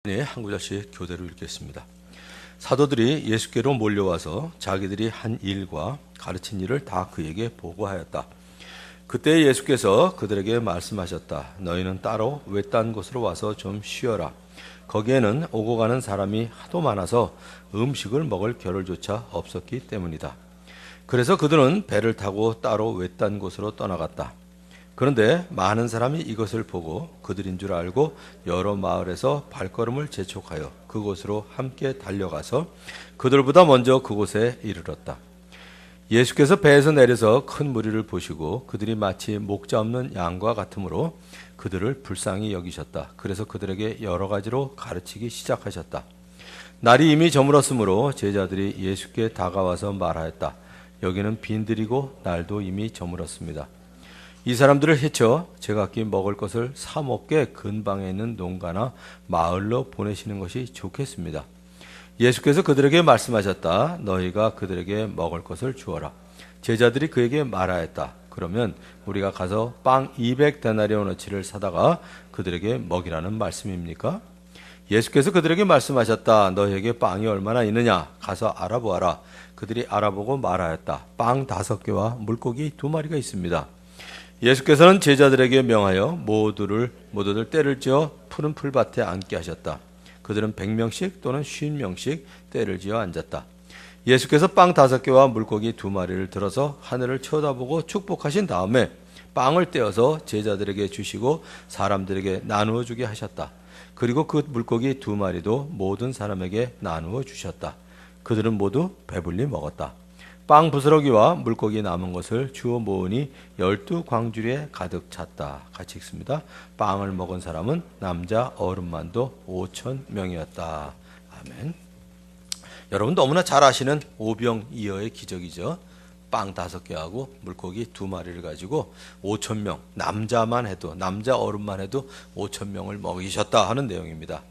네, 한 구절씩 교대로 읽겠습니다. 사도들이 예수께로 몰려와서 자기들이 한 일과 가르친 일을 다 그에게 보고하였다. 그때 예수께서 그들에게 말씀하셨다. 너희는 따로 외딴 곳으로 와서 좀 쉬어라. 거기에는 오고 가는 사람이 하도 많아서 음식을 먹을 겨를조차 없었기 때문이다. 그래서 그들은 배를 타고 따로 외딴 곳으로 떠나갔다. 그런데 많은 사람이 이것을 보고 그들인 줄 알고 여러 마을에서 발걸음을 재촉하여 그곳으로 함께 달려가서 그들보다 먼저 그곳에 이르렀다. 예수께서 배에서 내려서 큰 무리를 보시고 그들이 마치 목자 없는 양과 같으므로 그들을 불쌍히 여기셨다. 그래서 그들에게 여러 가지로 가르치기 시작하셨다. 날이 이미 저물었으므로 제자들이 예수께 다가와서 말하였다. 여기는 빈들이고 날도 이미 저물었습니다. 이 사람들을 해쳐 제각기 먹을 것을 사 먹게 근방에 있는 농가나 마을로 보내시는 것이 좋겠습니다. 예수께서 그들에게 말씀하셨다. 너희가 그들에게 먹을 것을 주어라. 제자들이 그에게 말하였다. 그러면 우리가 가서 빵 200데나리오너치를 사다가 그들에게 먹이라는 말씀입니까? 예수께서 그들에게 말씀하셨다. 너희에게 빵이 얼마나 있느냐? 가서 알아보아라. 그들이 알아보고 말하였다. 빵 5개와 물고기 2마리가 있습니다. 예수께서는 제자들에게 명하여 모두들 떼를 지어 푸른 풀밭에 앉게 하셨다. 그들은 100명씩 또는 50명씩 떼를 지어 앉았다. 예수께서 빵 5개와 물고기 2마리를 들어서 하늘을 쳐다보고 축복하신 다음에 빵을 떼어서 제자들에게 주시고 사람들에게 나누어 주게 하셨다. 그리고 그 물고기 2마리도 모든 사람에게 나누어 주셨다. 그들은 모두 배불리 먹었다. 빵 부스러기와 물고기 남은 것을 주워 모으니 12광주리에 가득 찼다. 같이 읽습니다. 빵을 먹은 사람은 남자 어른만도 5,000명이었다. 아멘. 여러분 너무나 잘 아시는 오병이어의 기적이죠. 빵 5개하고 물고기 2마리를 가지고 5,000명, 남자 어른만 해도 5,000명을 먹이셨다 하는 내용입니다.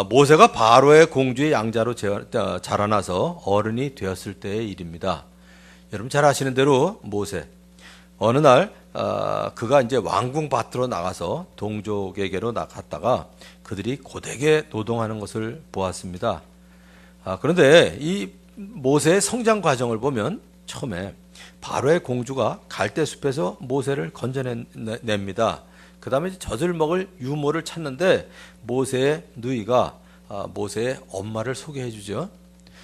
모세가 바로의 공주의 양자로 자라나서 어른이 되었을 때의 일입니다. 여러분 잘 아시는 대로 모세 어느 날 그가 이제 왕궁 밭으로 나가서 동족에게로 나갔다가 그들이 고되게 노동하는 것을 보았습니다. 그런데 이 모세의 성장 과정을 보면 처음에 바로의 공주가 갈대숲에서 모세를 건져냅니다. 그 다음에 젖을 먹을 유모를 찾는데 모세의 누이가 모세의 엄마를 소개해 주죠.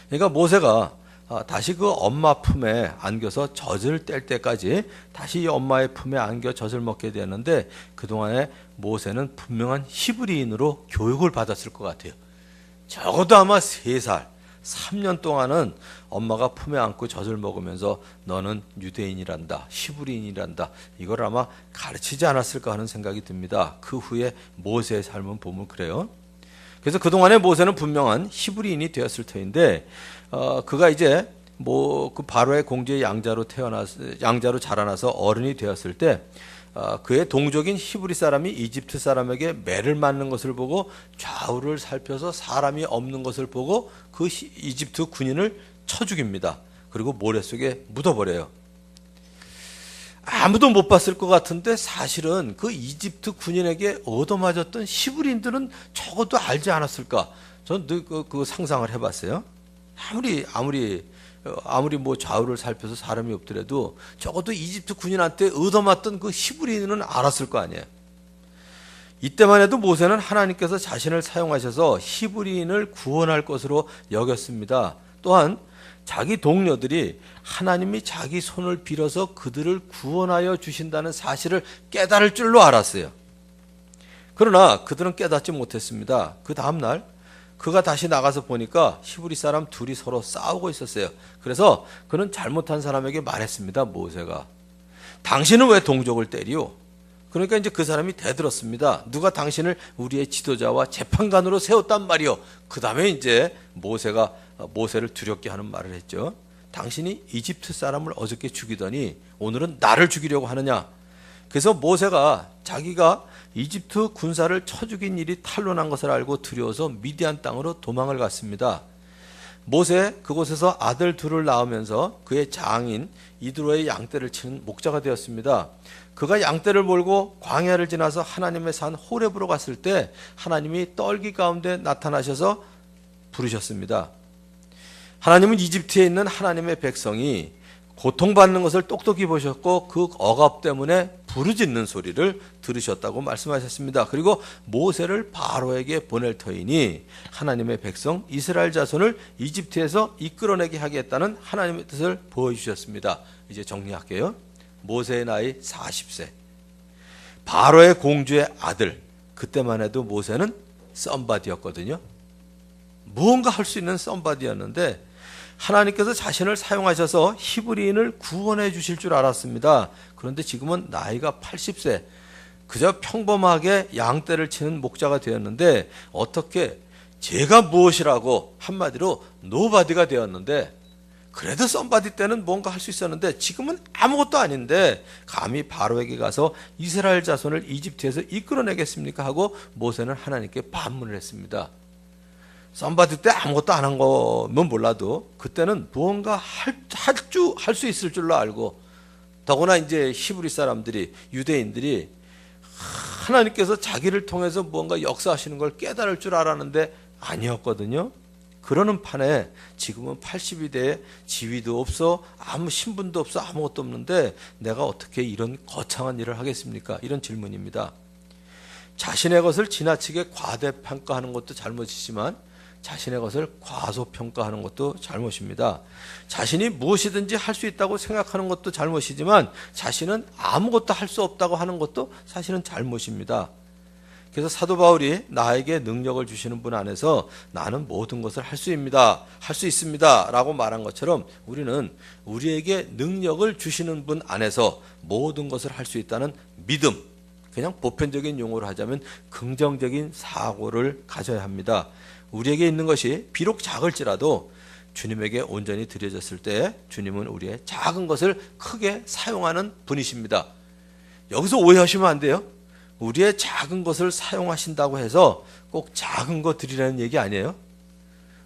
그러니까 모세가 다시 그 엄마 품에 안겨서 젖을 뗄 때까지 다시 이 엄마의 품에 안겨 젖을 먹게 되었는데 그동안에 모세는 분명한 히브리인으로 교육을 받았을 것 같아요. 적어도 아마 3살, 3년 동안은 엄마가 품에 안고 젖을 먹으면서 너는 유대인이란다, 히브리인이란다 이걸 아마 가르치지 않았을까 하는 생각이 듭니다. 그 후에 모세의 삶은 보면 그래요. 그래서 그동안에 모세는 분명한 히브리인이 되었을 터인데 그가 이제 그 바로의 공주의 양자로 자라나서 어른이 되었을 때 그의 동족인 히브리 사람이 이집트 사람에게 매를 맞는 것을 보고 좌우를 살펴서 사람이 없는 것을 보고 그 이집트 군인을 쳐 죽입니다. 그리고 모래 속에 묻어버려요. 아무도 못 봤을 것 같은데 사실은 그 이집트 군인에게 얻어맞았던 히브리인들은 적어도 알지 않았을까? 저는 그 상상을 해봤어요. 아무리 뭐 좌우를 살펴서 사람이 없더라도 적어도 이집트 군인한테 얻어맞던 그 히브리인은 알았을 거 아니에요. 이때만 해도 모세는 하나님께서 자신을 사용하셔서 히브리인을 구원할 것으로 여겼습니다. 또한 자기 동료들이 하나님이 자기 손을 빌어서 그들을 구원하여 주신다는 사실을 깨달을 줄로 알았어요. 그러나 그들은 깨닫지 못했습니다. 그 다음날 그가 다시 나가서 보니까 히브리 사람 둘이 서로 싸우고 있었어요. 그래서 그는 잘못한 사람에게 말했습니다. 모세가 당신은 왜 동족을 때리오? 그러니까 이제 그 사람이 대들었습니다. 누가 당신을 우리의 지도자와 재판관으로 세웠단 말이오. 그 다음에 이제 모세가 모세를 두렵게 하는 말을 했죠. 당신이 이집트 사람을 어저께 죽이더니 오늘은 나를 죽이려고 하느냐. 그래서 모세가 자기가 이집트 군사를 쳐 죽인 일이 탄로난 것을 알고 두려워서 미디안 땅으로 도망을 갔습니다. 모세 그곳에서 아들 둘을 낳으면서 그의 장인 이드로의 양떼를 치는 목자가 되었습니다. 그가 양떼를 몰고 광야를 지나서 하나님의 산 호렙으로 갔을 때 하나님이 떨기 가운데 나타나셔서 부르셨습니다. 하나님은 이집트에 있는 하나님의 백성이 고통받는 것을 똑똑히 보셨고 그 억압 때문에 부르짖는 소리를 들으셨다고 말씀하셨습니다. 그리고 모세를 바로에게 보낼 터이니 하나님의 백성 이스라엘 자손을 이집트에서 이끌어내게 하겠다는 하나님의 뜻을 보여주셨습니다. 이제 정리할게요. 모세의 나이 40세, 바로의 공주의 아들. 그때만 해도 모세는 썸바디였거든요. 무언가 할 수 있는 썸바디였는데 하나님께서 자신을 사용하셔서 히브리인을 구원해 주실 줄 알았습니다. 그런데 지금은 나이가 80세, 그저 평범하게 양떼를 치는 목자가 되었는데 어떻게 제가 무엇이라고 한마디로 노바디가 되었는데, 그래도 썸바디 때는 뭔가 할 수 있었는데 지금은 아무것도 아닌데 감히 바로에게 가서 이스라엘 자손을 이집트에서 이끌어내겠습니까 하고 모세는 하나님께 반문을 했습니다. 썸바디 때 아무것도 안 한 거면 몰라도 그때는 무언가 할 수 있을 줄로 알고, 더구나 이제 히브리 사람들이, 유대인들이 하나님께서 자기를 통해서 무언가 역사하시는 걸 깨달을 줄 알았는데 아니었거든요. 그러는 판에 지금은 80이 돼 지위도 없어, 아무 신분도 없어, 아무것도 없는데 내가 어떻게 이런 거창한 일을 하겠습니까? 이런 질문입니다. 자신의 것을 지나치게 과대평가하는 것도 잘못이지만 자신의 것을 과소평가하는 것도 잘못입니다. 자신이 무엇이든지 할 수 있다고 생각하는 것도 잘못이지만 자신은 아무것도 할 수 없다고 하는 것도 사실은 잘못입니다. 그래서 사도 바울이 나에게 능력을 주시는 분 안에서 나는 모든 것을 할 수 있습니다 라고 말한 것처럼 우리는 우리에게 능력을 주시는 분 안에서 모든 것을 할 수 있다는 믿음, 그냥 보편적인 용어로 하자면 긍정적인 사고를 가져야 합니다. 우리에게 있는 것이 비록 작을지라도 주님에게 온전히 드려졌을 때 주님은 우리의 작은 것을 크게 사용하는 분이십니다. 여기서 오해하시면 안 돼요. 우리의 작은 것을 사용하신다고 해서 꼭 작은 거 드리라는 얘기 아니에요.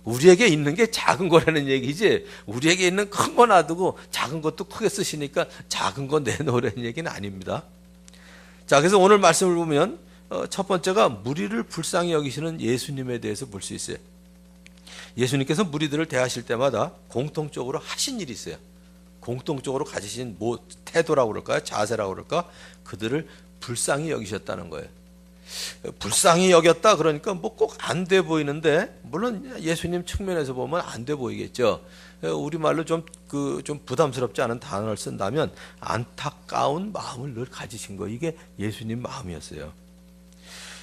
우리에게 있는 게 작은 거라는 얘기지, 우리에게 있는 큰 거 놔두고 작은 것도 크게 쓰시니까 작은 거 내놓으라는 얘기는 아닙니다. 자, 그래서 오늘 말씀을 보면 첫 번째가 무리를 불쌍히 여기시는 예수님에 대해서 볼 수 있어요. 예수님께서 무리들을 대하실 때마다 공통적으로 하신 일이 있어요. 공통적으로 가지신 태도라고 그럴까요? 자세라고 그럴까? 그들을 불쌍히 여기셨다는 거예요. 불쌍히 여겼다 그러니까 뭐 꼭 안 돼 보이는데, 물론 예수님 측면에서 보면 안 돼 보이겠죠. 우리말로 좀 부담스럽지 않은 단어를 쓴다면 안타까운 마음을 늘 가지신 거, 이게 예수님 마음이었어요.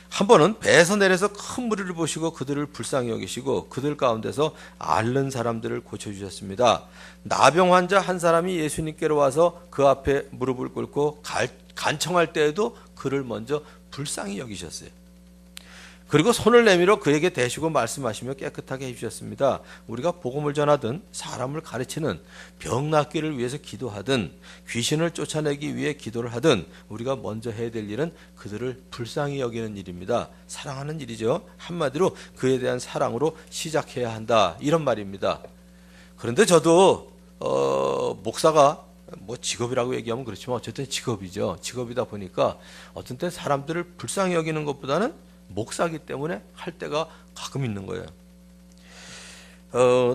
한 번은 배에서 내려서 큰 무리를 보시고 그들을 불쌍히 여기시고 그들 가운데서 앓는 사람들을 고쳐주셨습니다. 나병 환자 한 사람이 예수님께로 와서 그 앞에 무릎을 꿇고 간청할 때에도 그를 먼저 불쌍히 여기셨어요. 그리고 손을 내밀어 그에게 대시고 말씀하시며 깨끗하게 해주셨습니다. 우리가 복음을 전하든 사람을 가르치는, 병 낫기를 위해서 기도하든 귀신을 쫓아내기 위해 기도를 하든 우리가 먼저 해야 될 일은 그들을 불쌍히 여기는 일입니다. 사랑하는 일이죠. 한마디로 그에 대한 사랑으로 시작해야 한다, 이런 말입니다. 그런데 저도 목사가 뭐 직업이라고 얘기하면 그렇지만 어쨌든 직업이죠. 직업이다 보니까 어떤 때 사람들을 불쌍히 여기는 것보다는 목사기 때문에 할 때가 가끔 있는 거예요.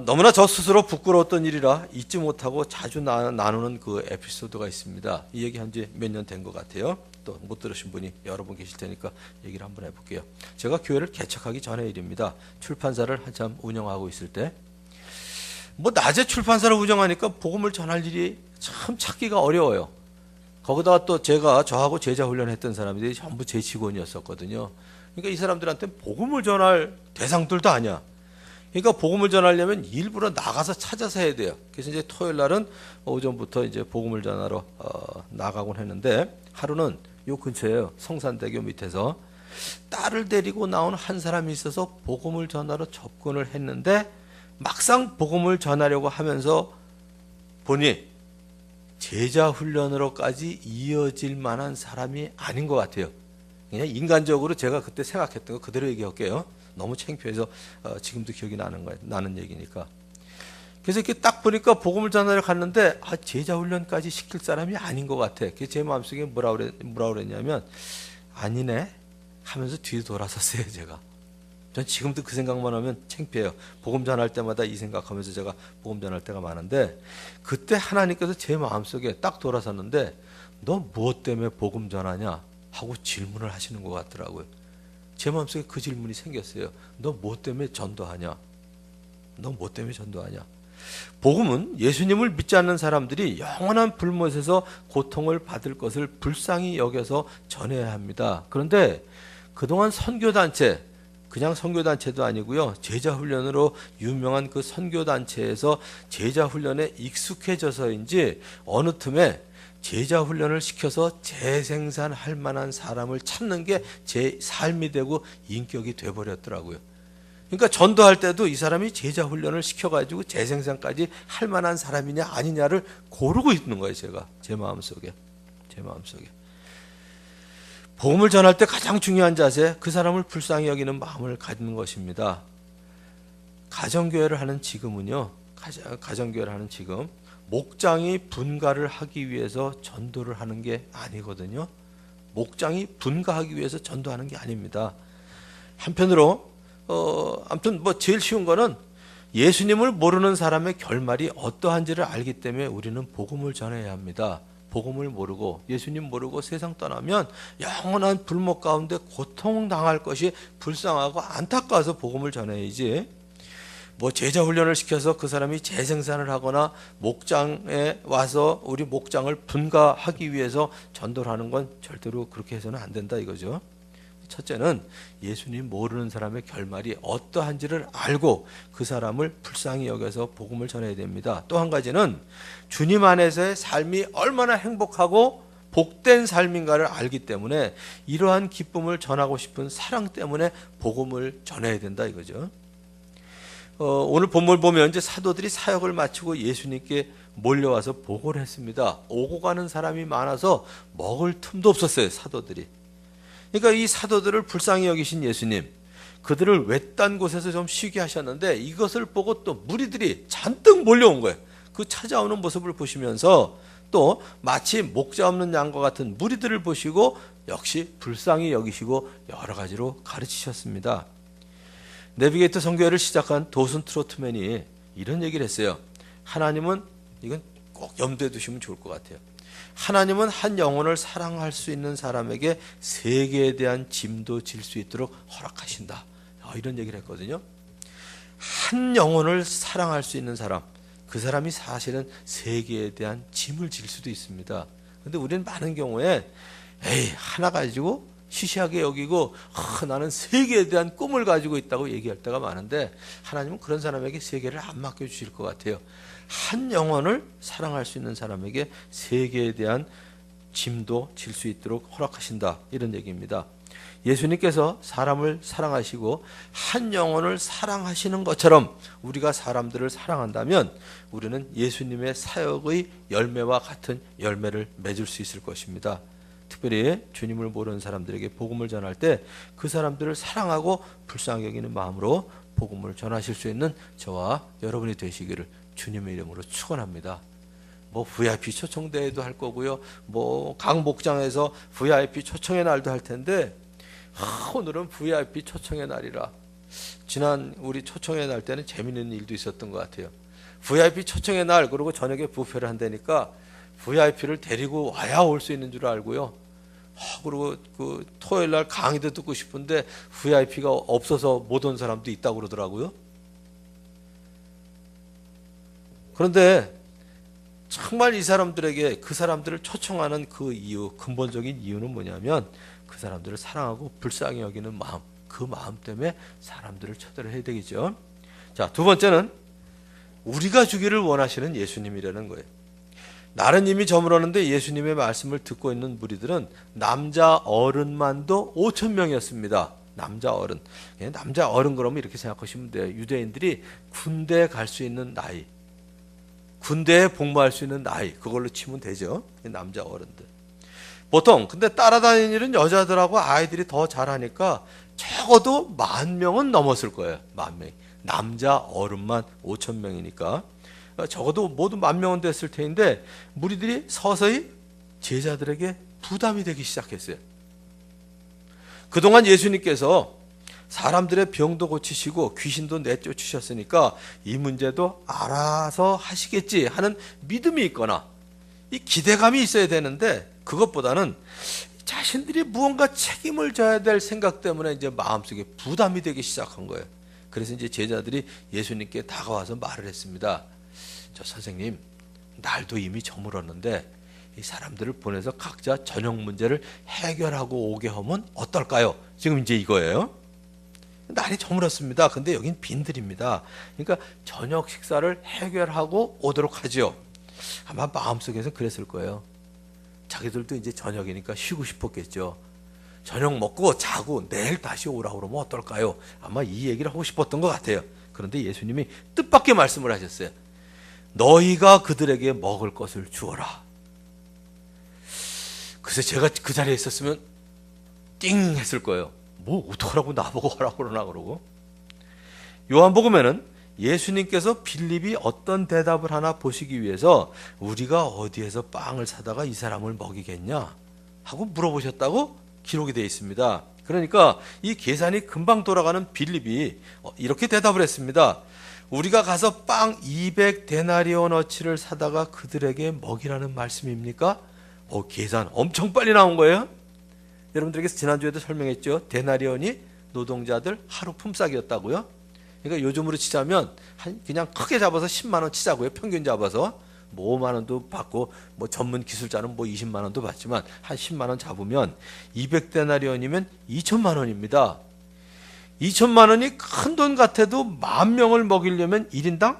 너무나 저 스스로 부끄러웠던 일이라 잊지 못하고 자주 나누는 그 에피소드가 있습니다. 이 얘기 한 지 몇 년 된 것 같아요. 또 못 들으신 분이 여러 분 계실 테니까 얘기를 한번 해볼게요. 제가 교회를 개척하기 전의 일입니다. 출판사를 한참 운영하고 있을 때, 뭐 낮에 출판사를 운영하니까 복음을 전할 일이 참 찾기가 어려워요. 거기다가 또 저하고 제자 훈련했던 사람들이 전부 제 직원이었었거든요. 그러니까 이 사람들한테 복음을 전할 대상들도 아니야. 그러니까 복음을 전하려면 일부러 나가서 찾아서 해야 돼요. 그래서 이제 토요일 날은 오전부터 이제 복음을 전하러 나가곤 했는데, 하루는 요 근처에요. 성산대교 밑에서 딸을 데리고 나온 한 사람이 있어서 복음을 전하러 접근을 했는데, 막상 복음을 전하려고 하면서 보니 제자 훈련으로까지 이어질 만한 사람이 아닌 것 같아요. 그냥 인간적으로 제가 그때 생각했던 거 그대로 얘기할게요. 너무 창피해서 지금도 기억이 나는 얘기니까. 그래서 이렇게 딱 보니까 복음을 전하러 갔는데 제자 훈련까지 시킬 사람이 아닌 것 같아. 그래서 제 마음속에 뭐라 그랬냐면 아니네 하면서 뒤에 돌아섰어요. 제가. 전 지금도 그 생각만 하면 창피해요. 복음 전할 때마다 이 생각하면서 제가 복음 전할 때가 많은데, 그때 하나님께서 제 마음속에 딱 돌아섰는데 너 무엇 때문에 복음 전하냐 하고 질문을 하시는 것 같더라고요. 제 마음속에 그 질문이 생겼어요. 너 무엇 때문에 전도하냐? 너 무엇 때문에 전도하냐? 복음은 예수님을 믿지 않는 사람들이 영원한 불못에서 고통을 받을 것을 불쌍히 여겨서 전해야 합니다. 그런데 그동안 선교단체, 그냥 선교단체도 아니고요, 제자훈련으로 유명한 그 선교단체에서 제자훈련에 익숙해져서인지 어느 틈에 제자훈련을 시켜서 재생산할 만한 사람을 찾는 게 제 삶이 되고 인격이 돼버렸더라고요. 그러니까 전도할 때도 이 사람이 제자훈련을 시켜가지고 재생산까지 할 만한 사람이냐 아니냐를 고르고 있는 거예요. 제가 제 마음속에. 복음을 전할 때 가장 중요한 자세, 그 사람을 불쌍히 여기는 마음을 갖는 것입니다. 가정교회를 하는 지금은요, 가정교회를 하는 지금 목장이 분가를 하기 위해서 전도를 하는 게 아니거든요. 목장이 분가하기 위해서 전도하는 게 아닙니다. 한편으로 아무튼 뭐 제일 쉬운 거는 예수님을 모르는 사람의 결말이 어떠한지를 알기 때문에 우리는 복음을 전해야 합니다. 복음을 모르고 예수님 모르고 세상 떠나면 영원한 불못 가운데 고통당할 것이 불쌍하고 안타까워서 복음을 전해야지, 뭐 제자 훈련을 시켜서 그 사람이 재생산을 하거나 목장에 와서 우리 목장을 분가하기 위해서 전도를 하는 건 절대로 그렇게 해서는 안 된다 이거죠. 첫째는 예수님 모르는 사람의 결말이 어떠한지를 알고 그 사람을 불쌍히 여겨서 복음을 전해야 됩니다. 또 한 가지는 주님 안에서의 삶이 얼마나 행복하고 복된 삶인가를 알기 때문에 이러한 기쁨을 전하고 싶은 사랑 때문에 복음을 전해야 된다 이거죠. 오늘 본문을 보면 이제 사도들이 사역을 마치고 예수님께 몰려와서 보고를 했습니다. 오고 가는 사람이 많아서 먹을 틈도 없었어요, 사도들이. 그러니까 이 사도들을 불쌍히 여기신 예수님, 그들을 외딴 곳에서 좀 쉬게 하셨는데 이것을 보고 또 무리들이 잔뜩 몰려온 거예요. 그 찾아오는 모습을 보시면서 또 마치 목자 없는 양과 같은 무리들을 보시고 역시 불쌍히 여기시고 여러 가지로 가르치셨습니다. 내비게이터 선교회를 시작한 도슨 트로트맨이 이런 얘기를 했어요. 하나님은, 이건 꼭 염두에 두시면 좋을 것 같아요. 하나님은 한 영혼을 사랑할 수 있는 사람에게 세계에 대한 짐도 질 수 있도록 허락하신다. 이런 얘기를 했거든요. 한 영혼을 사랑할 수 있는 사람, 그 사람이 사실은 세계에 대한 짐을 질 수도 있습니다. 그런데 우리는 많은 경우에 하나 가지고 시시하게 여기고 나는 세계에 대한 꿈을 가지고 있다고 얘기할 때가 많은데, 하나님은 그런 사람에게 세계를 안 맡겨주실 것 같아요. 한 영혼을 사랑할 수 있는 사람에게 세계에 대한 짐도 질 수 있도록 허락하신다, 이런 얘기입니다. 예수님께서 사람을 사랑하시고 한 영혼을 사랑하시는 것처럼 우리가 사람들을 사랑한다면 우리는 예수님의 사역의 열매와 같은 열매를 맺을 수 있을 것입니다. 특별히 주님을 모르는 사람들에게 복음을 전할 때 그 사람들을 사랑하고 불쌍히 여기는 마음으로 복음을 전하실 수 있는 저와 여러분이 되시기를 주님의 이름으로 축원합니다. 뭐 VIP 초청대회도 할 거고요, 뭐 각 목장에서 VIP 초청의 날도 할 텐데, 오늘은 VIP 초청의 날이라. 지난 우리 초청의 날 때는 재밌는 일도 있었던 것 같아요. VIP 초청의 날, 그리고 저녁에 부페를 한다니까 VIP를 데리고 와야 올 수 있는 줄 알고요. 그리고 그 토요일 날 강의도 듣고 싶은데 VIP가 없어서 못 온 사람도 있다고 그러더라고요. 그런데 정말 이 사람들에게, 그 사람들을 초청하는 그 이유, 근본적인 이유는 뭐냐면 그 사람들을 사랑하고 불쌍히 여기는 마음, 그 마음 때문에 사람들을 초대를 해야 되겠죠. 자, 두 번째는 우리가 주기를 원하시는 예수님이라는 거예요. 날은 이미 저물었는데 예수님의 말씀을 듣고 있는 무리들은 남자 어른만도 5천 명이었습니다. 남자 어른. 남자 어른 그러면 이렇게 생각하시면 돼요. 유대인들이 군대에 갈 수 있는 나이, 군대에 복무할 수 있는 나이, 그걸로 치면 되죠. 남자 어른들. 보통 근데 따라다니는 일은 여자들하고 아이들이 더 잘하니까 적어도 10,000명은 넘었을 거예요. 10,000명이. 남자 어른만 5천 명이니까. 적어도 모두 10,000명은 됐을 텐데 무리들이 서서히 제자들에게 부담이 되기 시작했어요. 그동안 예수님께서 사람들의 병도 고치시고 귀신도 내쫓으셨으니까 이 문제도 알아서 하시겠지 하는 믿음이 있거나 이 기대감이 있어야 되는데, 그것보다는 자신들이 무언가 책임을 져야 될 생각 때문에 이제 마음속에 부담이 되기 시작한 거예요. 그래서 이제 제자들이 예수님께 다가와서 말을 했습니다. 저 선생님, 날도 이미 저물었는데 이 사람들을 보내서 각자 저녁 문제를 해결하고 오게 하면 어떨까요? 지금 이제 이거예요. 날이 저물었습니다. 근데 여긴 빈들입니다. 그러니까 저녁 식사를 해결하고 오도록 하죠. 아마 마음속에서 그랬을 거예요. 자기들도 이제 저녁이니까 쉬고 싶었겠죠. 저녁 먹고 자고 내일 다시 오라고 그러면 어떨까요? 아마 이 얘기를 하고 싶었던 것 같아요. 그런데 예수님이 뜻밖의 말씀을 하셨어요. 너희가 그들에게 먹을 것을 주어라. 그래서 제가 그 자리에 있었으면 띵 했을 거예요. 뭐 어떡하라고 나보고 하라고 그러나 그러고. 요한복음에는 예수님께서 빌립이 어떤 대답을 하나 보시기 위해서 우리가 어디에서 빵을 사다가 이 사람을 먹이겠냐 하고 물어보셨다고 기록이 되어 있습니다. 그러니까 이 계산이 금방 돌아가는 빌립이 이렇게 대답을 했습니다. 우리가 가서 빵 200데나리오너치를 사다가 그들에게 먹이라는 말씀입니까? 계산 엄청 빨리 나온 거예요. 여러분들에게 지난주에도 설명했죠. 데나리온이 노동자들 하루 품삯이었다고요. 그러니까 요즘으로 치자면 그냥 크게 잡아서 10만 원 치자고요. 평균 잡아서 뭐 5만 원도 받고 뭐 전문 기술자는 뭐 20만 원도 받지만 한 10만 원 잡으면 200데나리온이면 2천만 원입니다. 2천만 원이 큰 돈 같아도 10,000명을 먹이려면 1인당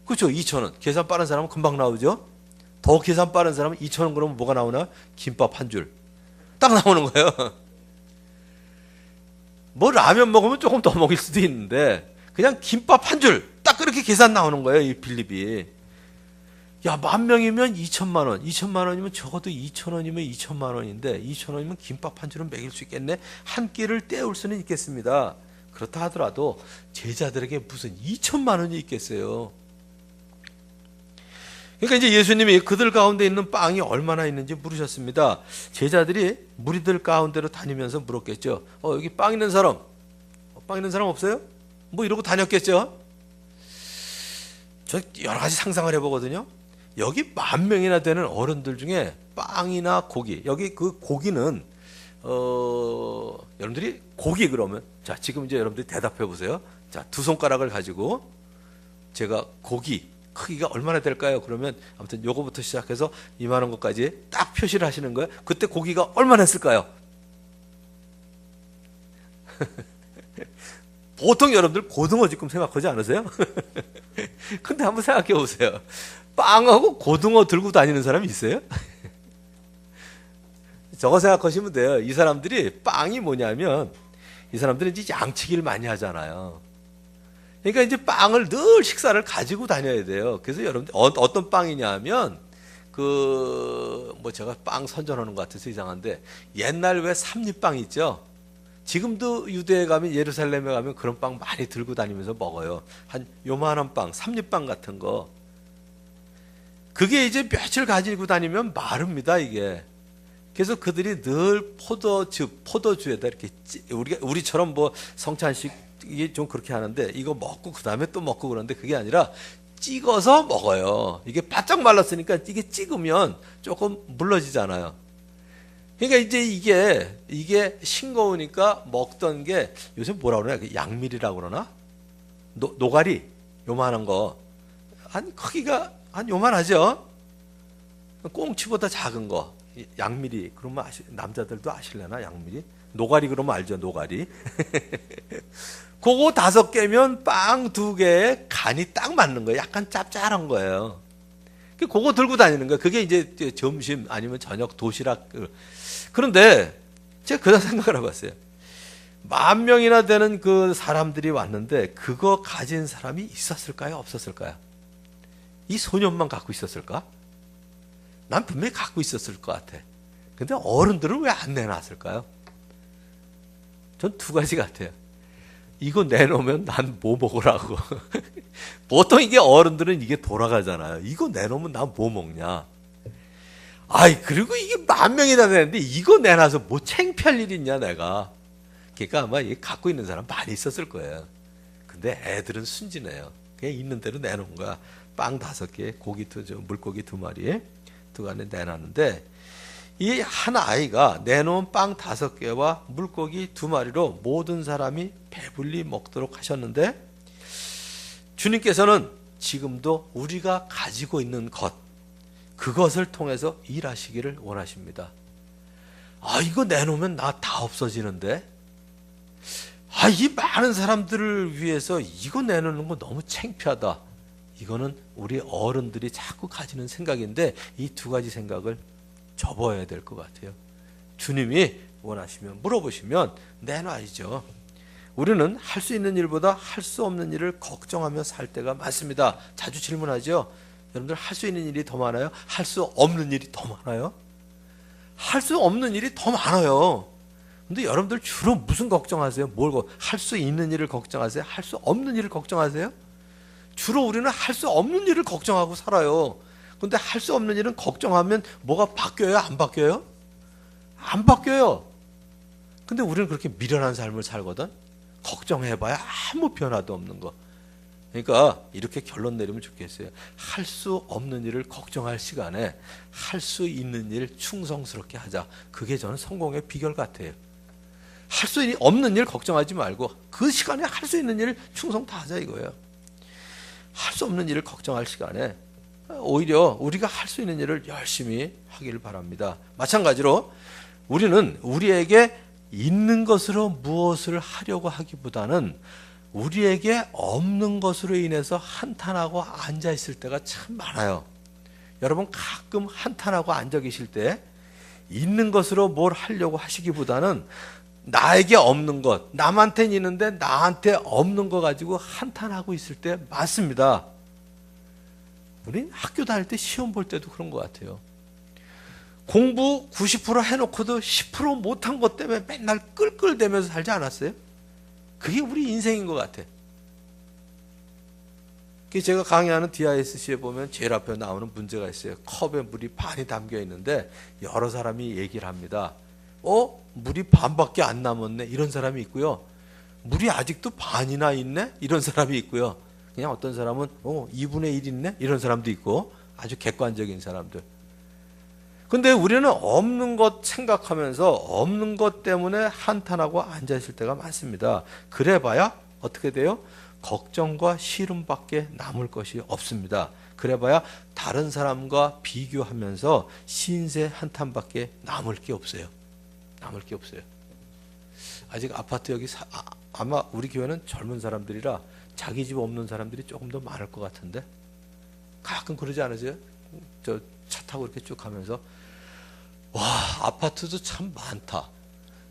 그렇죠. 2,000원. 계산 빠른 사람은 금방 나오죠. 더 계산 빠른 사람은 2,000원 그러면 뭐가 나오나? 김밥 한 줄. 딱 나오는 거예요. 뭐 라면 먹으면 조금 더 먹일 수도 있는데 그냥 김밥 한 줄 딱 그렇게 계산 나오는 거예요. 이 빌립이. 야, 10,000명이면 2천만 원, 2천만 원이면 적어도 2,000원이면 2천만 원인데 2,000원이면 김밥 한 줄은 먹일 수 있겠네. 한 끼를 때울 수는 있겠습니다. 그렇다 하더라도 제자들에게 무슨 2천만 원이 있겠어요. 그러니까 이제 예수님이 그들 가운데 있는 빵이 얼마나 있는지 물으셨습니다. 제자들이 무리들 가운데로 다니면서 물었겠죠. 여기 빵 있는 사람, 빵 있는 사람 없어요? 뭐 이러고 다녔겠죠. 저 여러 가지 상상을 해보거든요. 여기 10,000명이나 되는 어른들 중에 빵이나 고기, 여기 그 고기는 여러분들이 고기 그러면 자 지금 이제 여러분들이 대답해 보세요. 자, 2손가락을 가지고 제가 고기 크기가 얼마나 될까요? 그러면 아무튼 요거부터 시작해서 이만한 것까지 딱 표시를 하시는 거예요. 그때 고기가 얼마나 했을까요? 보통 여러분들 고등어 지금 생각하지 않으세요? 근데 한번 생각해 보세요. 빵하고 고등어 들고 다니는 사람이 있어요? 저거 생각하시면 돼요. 이 사람들이 빵이 뭐냐면 이 사람들은 이제 양치기를 많이 하잖아요. 그러니까 이제 빵을 늘 식사를 가지고 다녀야 돼요. 그래서 여러분들 어떤 빵이냐 하면 뭐 제가 빵 선전하는 것 같아서 이상한데 옛날 왜 삼립빵 있죠? 지금도 유대에 가면 예루살렘에 가면 그런 빵 많이 들고 다니면서 먹어요. 한 요만한 빵, 삼립빵 같은 거. 그게 이제 며칠 가지고 다니면 마릅니다, 이게. 그래서 그들이 늘 포도주에다 이렇게 우리처럼 뭐 성찬식 이게 좀 그렇게 하는데 이거 먹고 그 다음에 또 먹고 그러는데 그게 아니라 찍어서 먹어요. 이게 바짝 말랐으니까 이게 찍으면 조금 물러지잖아요. 그러니까 이제 이게 싱거우니까 먹던 게 요새 뭐라 그러나? 양밀이라고 그러나? 노가리 요만한 거. 한 크기가 한 요만하죠? 꽁치보다 작은 거. 양밀이. 그러면 남자들도 아실래나? 양밀이? 노가리 그러면 알죠? 노가리. 그거 5개면 빵 2개에 간이 딱 맞는 거예요. 약간 짭짤한 거예요. 그거 들고 다니는 거예요. 그게 이제 점심 아니면 저녁 도시락. 그런데 제가 그런 생각을 해봤어요. 10,000명이나 되는 그 사람들이 왔는데 그거 가진 사람이 있었을까요? 없었을까요? 이 소년만 갖고 있었을까? 난 분명히 갖고 있었을 것 같아. 근데 어른들은 왜 안 내놨을까요? 전 2가지 같아요. 이거 내놓으면 난 뭐 먹으라고. 보통 이게 어른들은 이게 돌아가잖아요. 이거 내놓으면 난 뭐 먹냐. 아이, 그리고 이게 10,000명이나 되는데 이거 내놔서 뭐 창피할 일 있냐, 내가. 그러니까 아마 갖고 있는 사람 많이 있었을 거예요. 근데 애들은 순진해요. 그냥 있는 대로 내놓은 거야. 빵 5개, 물고기 2마리, 안에 내놨는데, 이 한 아이가 내놓은 빵 5개와 물고기 2마리로 모든 사람이 배불리 먹도록 하셨는데, 주님께서는 지금도 우리가 가지고 있는 것, 그것을 통해서 일하시기를 원하십니다. 아, 이거 내놓으면 나 다 없어지는데? 아, 이 많은 사람들을 위해서 이거 내놓는 거 너무 창피하다. 이거는 우리 어른들이 자꾸 가지는 생각인데, 이 2가지 생각을 접어야 될 것 같아요. 주님이 원하시면, 물어보시면 내놔야죠. 우리는 할 수 있는 일보다 할 수 없는 일을 걱정하며 살 때가 많습니다. 자주 질문하죠. 여러분들 할 수 있는 일이 더 많아요? 할 수 없는 일이 더 많아요? 할 수 없는 일이 더 많아요. 근데 여러분들 주로 무슨 걱정하세요? 할 수 있는 일을 걱정하세요? 할 수 없는 일을 걱정하세요? 주로 우리는 할 수 없는 일을 걱정하고 살아요. 근데 할 수 없는 일은 걱정하면 뭐가 바뀌어요? 안 바뀌어요? 안 바뀌어요. 근데 우리는 그렇게 미련한 삶을 살거든. 걱정해봐야 아무 변화도 없는 거. 그러니까 이렇게 결론 내리면 좋겠어요. 할 수 없는 일을 걱정할 시간에 할 수 있는 일 충성스럽게 하자. 그게 저는 성공의 비결 같아요. 할 수 없는 일 걱정하지 말고 그 시간에 할 수 있는 일 충성 다 하자 이거예요. 할 수 없는 일을 걱정할 시간에 오히려 우리가 할 수 있는 일을 열심히 하기를 바랍니다. 마찬가지로 우리는 우리에게 있는 것으로 무엇을 하려고 하기보다는 우리에게 없는 것으로 인해서 한탄하고 앉아 있을 때가 참 많아요. 여러분 가끔 한탄하고 앉아 계실 때 있는 것으로 뭘 하려고 하시기보다는 나에게 없는 것, 남한테는 있는데 나한테 없는 거 가지고 한탄하고 있을 때 많습니다. 우리 학교 다닐 때 시험 볼 때도 그런 것 같아요. 공부 90% 해놓고도 10% 못한 것 때문에 맨날 끌끌대면서 살지 않았어요? 그게 우리 인생인 것 같아. 제가 강의하는 DISC에 보면 제일 앞에 나오는 문제가 있어요. 컵에 물이 반이 담겨 있는데 여러 사람이 얘기를 합니다. 물이 반밖에 안 남았네. 이런 사람이 있고요. 물이 아직도 반이나 있네. 이런 사람이 있고요. 그냥 어떤 사람은 2분의 1 있네. 이런 사람도 있고 아주 객관적인 사람들. 근데 우리는 없는 것 생각하면서 없는 것 때문에 한탄하고 앉아있을 때가 많습니다. 그래봐야 어떻게 돼요? 걱정과 시름밖에 남을 것이 없습니다. 그래봐야 다른 사람과 비교하면서 신세 한탄밖에 남을 게 없어요. 남을 게 없어요. 아직 아파트 여기 아마 우리 교회는 젊은 사람들이라 자기 집 없는 사람들이 조금 더 많을 것 같은데 가끔 그러지 않으세요? 저 차 타고 이렇게 쭉 가면서 와, 아파트도 참 많다.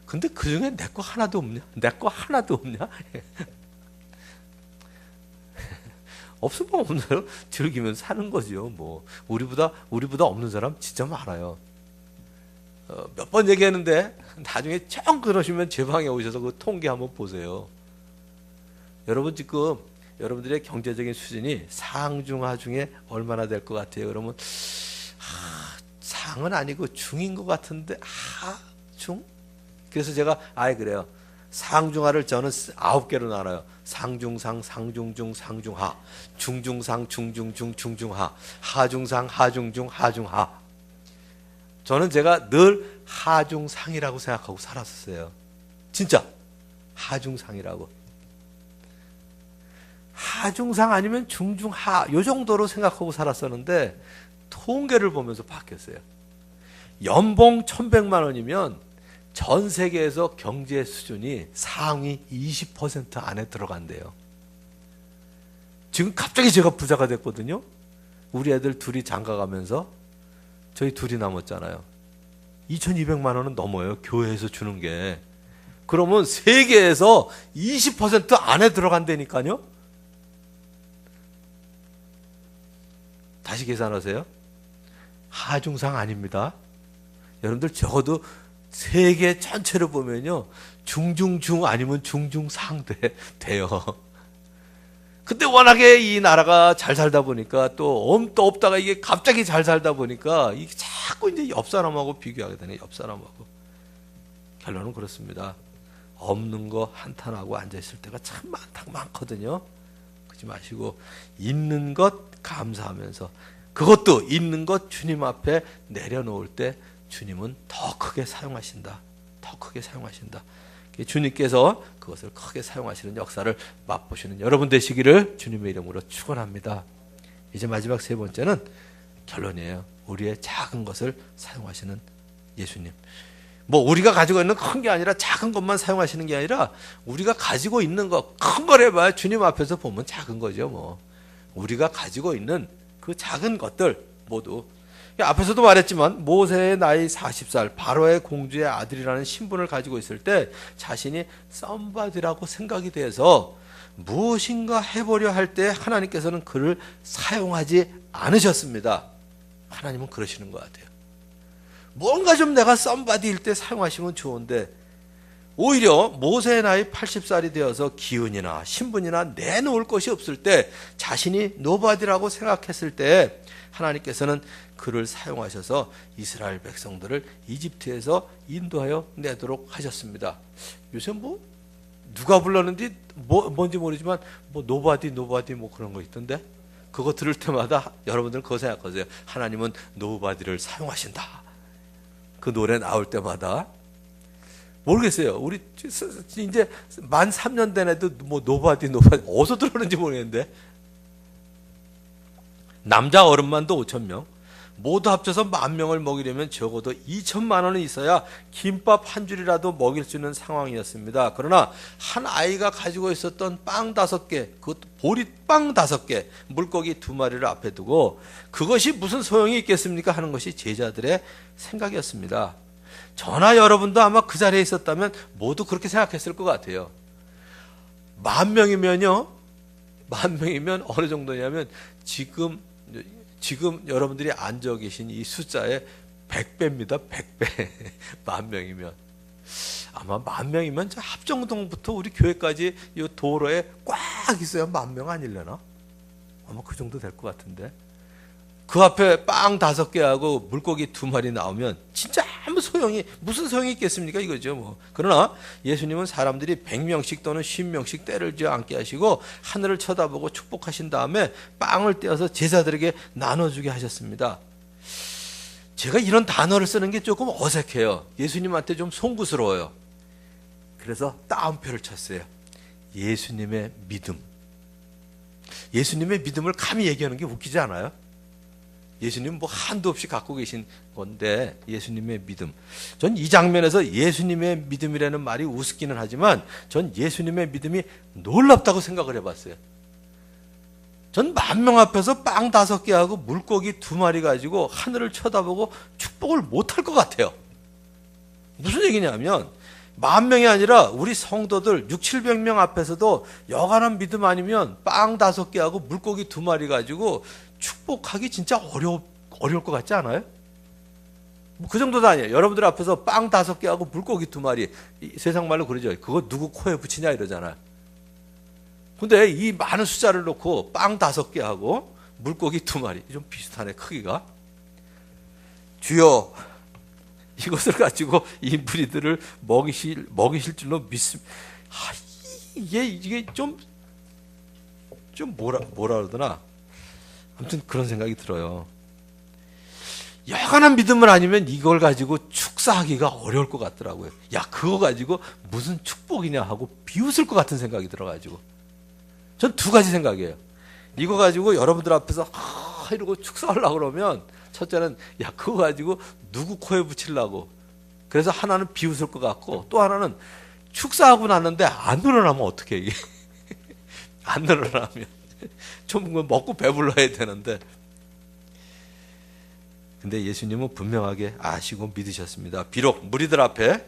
근데 그 중에 내 거 하나도 없냐? 내 거 하나도 없냐? 없으면 없는 대로 즐기면 사는 거죠. 뭐 우리보다 없는 사람 진짜 많아요. 몇 번 얘기했는데 나중에 정 그러시면 제 방에 오셔서 그 통계 한번 보세요. 여러분 지금 여러분들의 경제적인 수준이 상중하 중에 얼마나 될 것 같아요? 그러면 상은 아니고 중인 것 같은데 중? 그래서 제가 그래요. 상중하를 저는 9개로 나눠요. 상중상, 상중중, 상중하, 중중상, 중중중, 중중하, 하중상, 하중중, 하중하. 저는 제가 늘 하중상이라고 생각하고 살았었어요. 진짜 하중상이라고. 하중상 아니면 중중하 요 정도로 생각하고 살았었는데 통계를 보면서 바뀌었어요. 연봉 1,100만 원이면 전 세계에서 경제 수준이 상위 20% 안에 들어간대요. 지금 갑자기 제가 부자가 됐거든요. 우리 애들 둘이 장가가면서 저희 둘이 남았잖아요. 2,200만 원은 넘어요. 교회에서 주는 게. 그러면 세계에서 20% 안에 들어간다니까요. 다시 계산하세요. 하중상 아닙니다. 여러분들 적어도 세계 전체를 보면요, 중중중 아니면 중중상 돼요. 근데 워낙에 이 나라가 잘 살다 보니까 또 없다가 이게 갑자기 잘 살다 보니까 이게 자꾸 이제 옆 사람하고 비교하게 되네. 옆 사람하고. 결론은 그렇습니다. 없는 거 한탄하고 앉아 있을 때가 참 많거든요. 그러지 마시고 있는 것 감사하면서, 그것도 있는 것 주님 앞에 내려놓을 때 주님은 더 크게 사용하신다. 더 크게 사용하신다. 주님께서 그것을 크게 사용하시는 역사를 맛보시는 여러분 되시기를 주님의 이름으로 축원합니다. 이제 마지막 세 번째는 결론이에요. 우리의 작은 것을 사용하시는 예수님. 뭐 우리가 가지고 있는 큰 게 아니라 작은 것만 사용하시는 게 아니라 우리가 가지고 있는 거, 큰 거래봐야 주님 앞에서 보면 작은 거죠. 뭐 우리가 가지고 있는 그 작은 것들 모두, 앞에서도 말했지만 모세의 나이 40살, 바로의 공주의 아들이라는 신분을 가지고 있을 때 자신이 썸바디라고 생각이 돼서 무엇인가 해보려 할 때 하나님께서는 그를 사용하지 않으셨습니다. 하나님은 그러시는 것 같아요. 뭔가 좀 내가 썸바디일 때 사용하시면 좋은데, 오히려 모세의 나이 80살이 되어서 기운이나 신분이나 내놓을 것이 없을 때, 자신이 노바디라고 생각했을 때 하나님께서는 그를 사용하셔서 이스라엘 백성들을 이집트에서 인도하여 내도록 하셨습니다. 요새 뭐 누가 불렀는지 뭔지 모르지만 뭐 노바디 뭐 그런 거 있던데, 그거 들을 때마다 여러분들은 그거 생각하세요. 하나님은 노바디를 사용하신다. 그 노래 나올 때마다. 모르겠어요. 우리 이제 만 3년 된 애도 뭐 노바디 어디서 들었는지 모르겠는데, 남자 어른만도 5,000명, 모두 합쳐서 10,000명을 먹이려면 적어도 2,000만 원은 있어야 김밥 한 줄이라도 먹일 수 있는 상황이었습니다. 그러나 한 아이가 가지고 있었던 빵 5개, 그것도 보리빵 5개, 물고기 2마리를 앞에 두고 그것이 무슨 소용이 있겠습니까 하는 것이 제자들의 생각이었습니다. 저나 여러분도 아마 그 자리에 있었다면 모두 그렇게 생각했을 것 같아요. 10,000명이면요, 10,000명이면 어느 정도냐면 지금 여러분들이 앉아 계신 이 숫자의 100배입니다. 100배. 10,000명이면. 아마 10,000명이면 저 합정동부터 우리 교회까지 이 도로에 꽉 있어야 10,000명 아닐래나? 아마 그 정도 될 것 같은데. 그 앞에 빵 5개하고 물고기 2마리 나오면 진짜 무슨 소용이 있겠습니까? 이거죠, 뭐. 그러나 예수님은 사람들이 100명씩 또는 50명씩 때를 지어 앉게 하시고 하늘을 쳐다보고 축복하신 다음에 빵을 떼어서 제자들에게 나눠주게 하셨습니다. 제가 이런 단어를 쓰는 게 조금 어색해요. 예수님한테 좀 송구스러워요. 그래서 따옴표를 쳤어요. 예수님의 믿음. 예수님의 믿음을 감히 얘기하는 게 웃기지 않아요? 예수님 뭐 한도 없이 갖고 계신 건데, 예수님의 믿음. 전 이 장면에서 예수님의 믿음이라는 말이 우습기는 하지만 전 예수님의 믿음이 놀랍다고 생각을 해봤어요. 전 10,000명 앞에서 빵 5개하고 물고기 2마리 가지고 하늘을 쳐다보고 축복을 못할 것 같아요. 무슨 얘기냐면 10,000명이 아니라 우리 성도들 600-700명 앞에서도 여간한 믿음 아니면 빵 5개하고 물고기 2마리 가지고 축복하기 진짜 어려울 것 같지 않아요? 뭐 그 정도도 아니에요. 여러분들 앞에서 빵 5개하고 물고기 2마리, 세상 말로 그러죠. 그거 누구 코에 붙이냐 이러잖아요. 근데 이 많은 숫자를 놓고 빵 5개하고 물고기 2마리, 좀 비슷하네, 크기가. 주여, 이것을 가지고 이 무리들을 먹이실 줄로 믿습니다. 이게 좀 뭐라 그러더나. 아무튼 그런 생각이 들어요. 여간한 믿음을 아니면 이걸 가지고 축사하기가 어려울 것 같더라고요. 야, 그거 가지고 무슨 축복이냐 하고 비웃을 것 같은 생각이 들어가지고. 전 2가지 생각이에요. 이거 가지고 여러분들 앞에서 이러고 축사하려고 그러면, 첫째는 야, 그거 가지고 누구 코에 붙이려고. 그래서 하나는 비웃을 것 같고, 또 하나는 축사하고 났는데 안 늘어나면 어떡해, 이게. 안 늘어나면 좀 먹고 배불러야 되는데. 근데 예수님은 분명하게 아시고 믿으셨습니다. 비록 무리들 앞에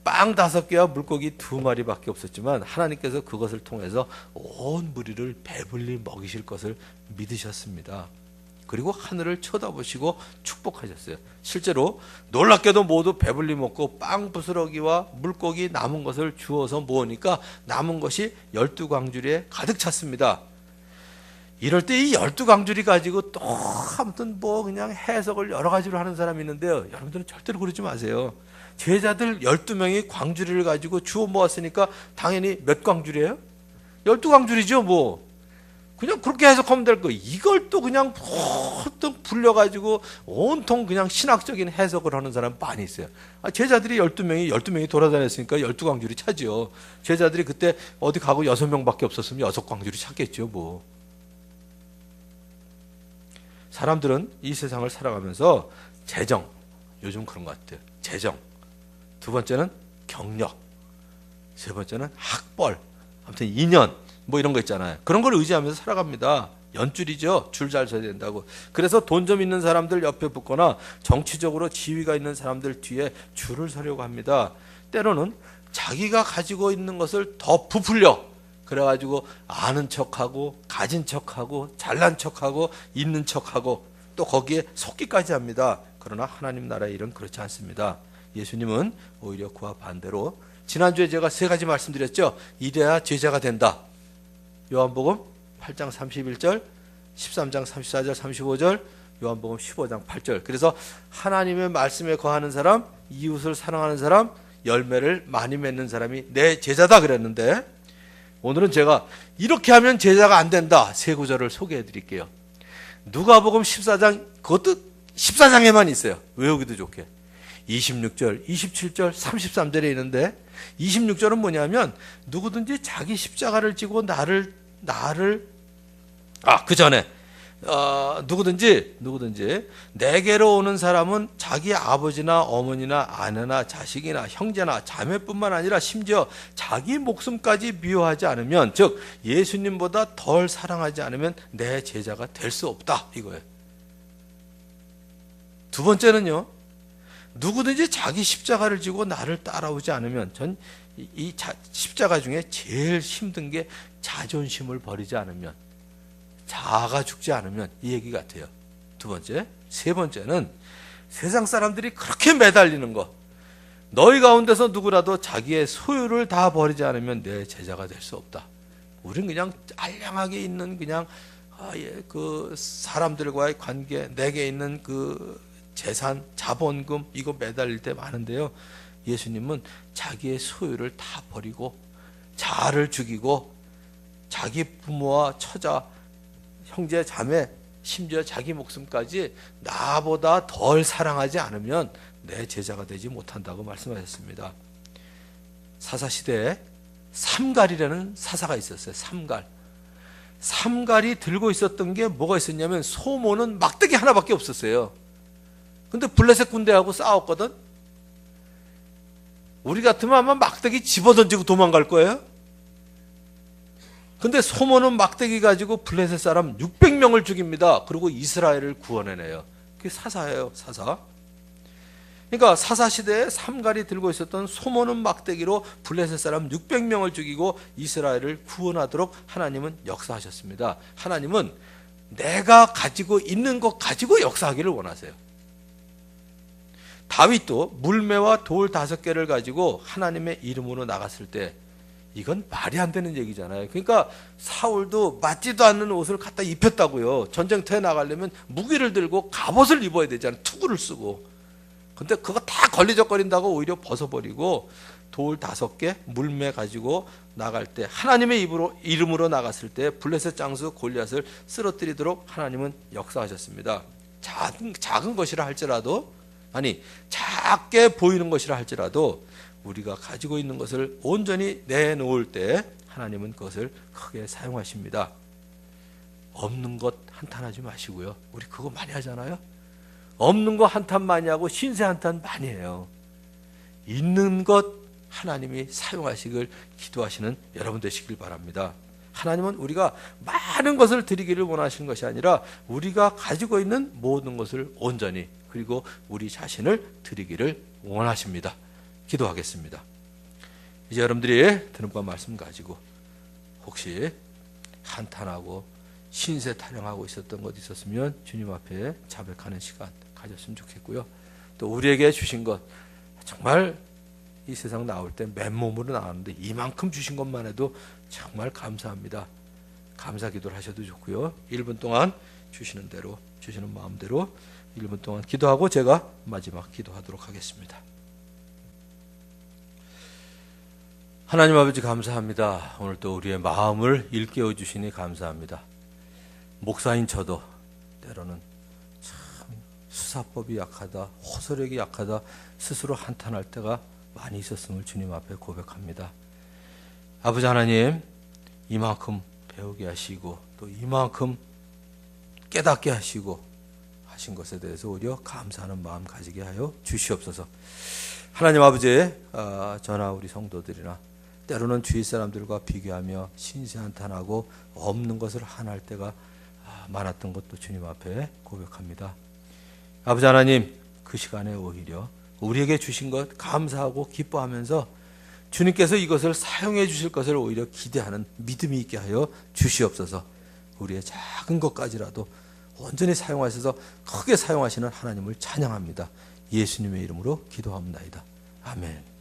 빵 5개와 물고기 2마리밖에 없었지만 하나님께서 그것을 통해서 온 무리를 배불리 먹이실 것을 믿으셨습니다. 그리고 하늘을 쳐다보시고 축복하셨어요. 실제로 놀랍게도 모두 배불리 먹고 빵 부스러기와 물고기 남은 것을 주워서 모으니까 남은 것이 12광주리에 가득 찼습니다. 이럴 때 이 12광주리 가지고 또 아무튼 뭐 그냥 해석을 여러 가지로 하는 사람이 있는데요. 여러분들은 절대로 그러지 마세요. 제자들 12명이 광주리를 가지고 주워 모았으니까 당연히 몇 광주리예요? 12광주리죠 뭐. 그냥 그렇게 해석하면 될 거예요. 이걸 또 그냥 홀떡 불려가지고 온통 그냥 신학적인 해석을 하는 사람 많이 있어요. 제자들이 12명이 돌아다녔으니까 12광주리 차지요. 제자들이 그때 어디 가고 6명밖에 없었으면 6광주리 찾겠죠 뭐. 사람들은 이 세상을 살아가면서 재정, 요즘 그런 것 같아요. 재정. 두 번째는 경력. 세 번째는 학벌. 아무튼 인연. 뭐 이런 거 있잖아요. 그런 걸 의지하면서 살아갑니다. 연줄이죠. 줄 잘 서야 된다고. 그래서 돈 좀 있는 사람들 옆에 붙거나 정치적으로 지위가 있는 사람들 뒤에 줄을 서려고 합니다. 때로는 자기가 가지고 있는 것을 더 부풀려. 그래가지고 아는 척하고 가진 척하고 잘난 척하고 있는 척하고 또 거기에 속기까지 합니다. 그러나 하나님 나라의 일은 그렇지 않습니다. 예수님은 오히려 그와 반대로 지난주에 제가 3가지 말씀드렸죠. 이래야 제자가 된다. 요한복음 8장 31절, 13장 34절, 35절, 요한복음 15장 8절. 그래서 하나님의 말씀에 거하는 사람, 이웃을 사랑하는 사람, 열매를 많이 맺는 사람이 내 제자다 그랬는데 오늘은 제가 이렇게 하면 제자가 안 된다. 3구절을 소개해 드릴게요. 누가복음 14장, 그것도 14장에만 있어요. 외우기도 좋게. 26절, 27절, 33절에 있는데 26절은 뭐냐면 누구든지 자기 십자가를 지고 그 전에 누구든지 내게로 오는 사람은 자기 아버지나 어머니나 아내나 자식이나 형제나 자매뿐만 아니라 심지어 자기 목숨까지 미워하지 않으면, 즉 예수님보다 덜 사랑하지 않으면 내 제자가 될 수 없다 이거예요. 두 번째는요, 누구든지 자기 십자가를 지고 나를 따라오지 않으면, 전 이 십자가 중에 제일 힘든 게 자존심을 버리지 않으면, 자아가 죽지 않으면, 이 얘기 같아요. 두 번째. 세 번째는 세상 사람들이 그렇게 매달리는 거, 너희 가운데서 누구라도 자기의 소유를 다 버리지 않으면 내 제자가 될 수 없다. 우린 그냥 알량하게 있는 그냥 그 사람들과의 관계, 내게 있는 그 재산, 자본금 이거 매달릴 때 많은데요. 예수님은 자기의 소유를 다 버리고 자아를 죽이고 자기 부모와 처자, 형제, 자매, 심지어 자기 목숨까지 나보다 덜 사랑하지 않으면 내 제자가 되지 못한다고 말씀하셨습니다. 사사시대에 삼갈이라는 사사가 있었어요. 삼갈이 들고 있었던 게 뭐가 있었냐면 소모는 막대기 하나밖에 없었어요. 근데 블레셋 군대하고 싸웠거든. 우리 같으면 아마 막대기 집어던지고 도망갈 거예요. 근데 소모는 막대기 가지고 블레셋 사람 600명을 죽입니다. 그리고 이스라엘을 구원해내요. 그게 사사예요, 사사. 그러니까 사사시대에 삼갈이 들고 있었던 소모는 막대기로 블레셋 사람 600명을 죽이고 이스라엘을 구원하도록 하나님은 역사하셨습니다. 하나님은 내가 가지고 있는 것 가지고 역사하기를 원하세요. 다윗도 물매와 돌 5개를 가지고 하나님의 이름으로 나갔을 때 이건 말이 안 되는 얘기잖아요. 그러니까 사울도 맞지도 않는 옷을 갖다 입혔다고요. 전쟁터에 나가려면 무기를 들고 갑옷을 입어야 되잖아요. 투구를 쓰고. 근데 그거 다 걸리적거린다고 오히려 벗어버리고 돌 5개 물매 가지고 나갈 때, 하나님의 이름으로 나갔을 때 블레셋 장수 골리앗을 쓰러뜨리도록 하나님은 역사하셨습니다. 작은 것이라 할지라도, 작게 보이는 것이라 할지라도 우리가 가지고 있는 것을 온전히 내놓을 때 하나님은 그것을 크게 사용하십니다. 없는 것 한탄하지 마시고요. 우리 그거 많이 하잖아요. 없는 거 한탄 많이 하고 신세 한탄 많이 해요. 있는 것 하나님이 사용하시길 기도하시는 여러분 되시길 바랍니다. 하나님은 우리가 많은 것을 드리기를 원하시는 것이 아니라 우리가 가지고 있는 모든 것을 온전히, 그리고 우리 자신을 드리기를 원하십니다. 기도하겠습니다. 이제 여러분들이 들은 바 말씀 가지고 혹시 한탄하고 신세 타령하고 있었던 것 있었으면 주님 앞에 자백하는 시간 가졌으면 좋겠고요. 또 우리에게 주신 것 정말 이 세상 나올 때 맨몸으로 나왔는데 이만큼 주신 것만 해도 정말 감사합니다. 감사 기도를 하셔도 좋고요. 1분 동안 주시는 대로 주시는 마음대로 1분 동안 기도하고 제가 마지막 기도하도록 하겠습니다. 하나님 아버지 감사합니다. 오늘 또 우리의 마음을 일깨워 주시니 감사합니다. 목사인 저도 때로는 참 수사법이 약하다, 호소력이 약하다 스스로 한탄할 때가 많이 있었음을 주님 앞에 고백합니다. 아버지 하나님, 이만큼 배우게 하시고 또 이만큼 깨닫게 하시고 하신 것에 대해서 오히려 감사하는 마음 가지게 하여 주시옵소서. 하나님 아버지, 저나 우리 성도들이나 때로는 주위 사람들과 비교하며 신세한탄하고 없는 것을 한할 때가 많았던 것도 주님 앞에 고백합니다. 아버지 하나님, 그 시간에 오히려 우리에게 주신 것 감사하고 기뻐하면서 주님께서 이것을 사용해 주실 것을 오히려 기대하는 믿음이 있게 하여 주시옵소서. 우리의 작은 것까지라도 온전히 사용하셔서 크게 사용하시는 하나님을 찬양합니다. 예수님의 이름으로 기도합니다. 아멘.